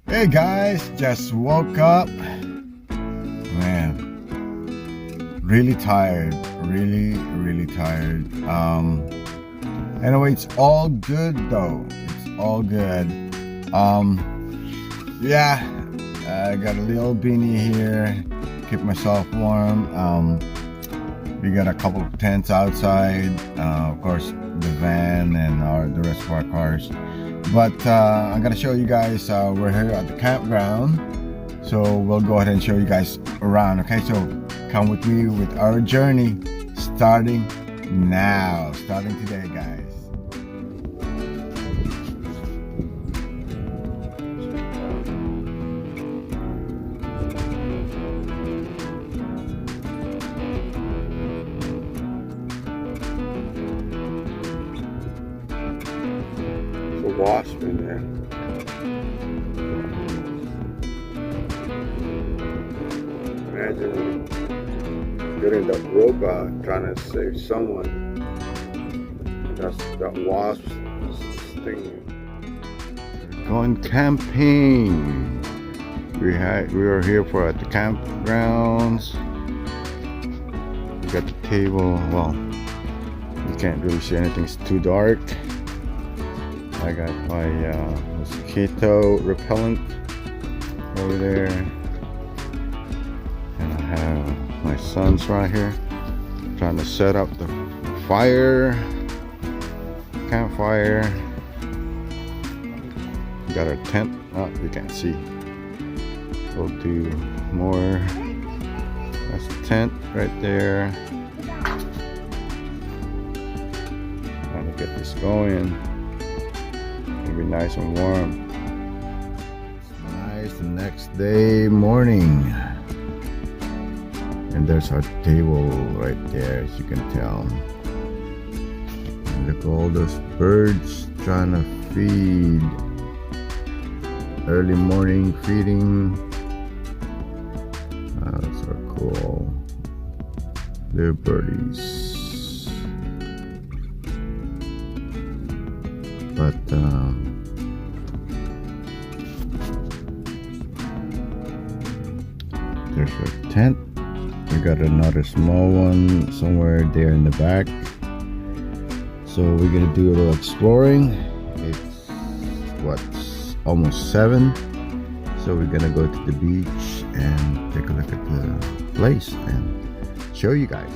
Hey guys, just woke up. Man, really tired. Really tired. Anyway, it's all good though. It's all good. Yeah, I got a little beanie here, keep myself warm. We got a couple of tents outside. Of course, the van and the rest of our cars. But I'm gonna show you guys. We're here at the campground, so we'll go ahead and show you guys around. Okay, so come with me with our journey, starting today, guys. Wasp in there. Imagine getting that rope out trying to save someone. That wasp stinging. Going camping. We are here for at the campgrounds. We got the table. Well, you can't really see anything. It's too dark. I got my mosquito repellent over there, and I have my sons right here trying to set up the campfire. Got our tent. Oh, you can't see. We'll do more. That's the tent right there. Trying to get this going. Be nice and warm. It's nice the next day morning, and there's our table right there, as you can tell. And look at all those birds trying to feed. Early morning feeding. Oh, that's so cool. Little birdies. But there's our tent. We got another small one somewhere there in the back. So we're gonna do a little exploring. It's almost 7. So we're gonna go to the beach and take a look at the place and show you guys.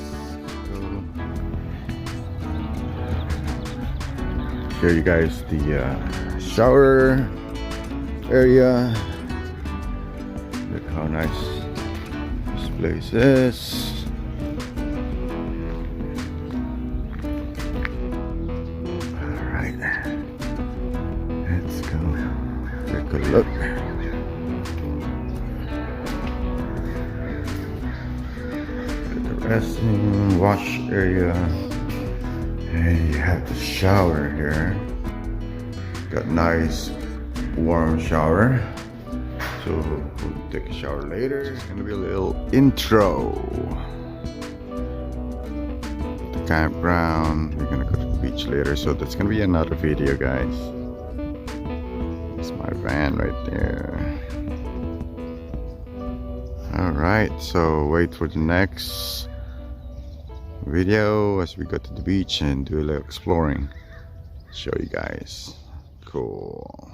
Show you guys the shower area. Look how nice this place is. Alright, let's go take a look. At the restroom, wash area. And you have the shower here. Got nice warm shower. So we'll take a shower later. It's gonna be a little intro. The campground. We're gonna go to the beach later, so that's gonna be another video, guys. It's my van right there. Alright, so wait for the next video as we go to the beach and do a little exploring. Show you guys. Cool.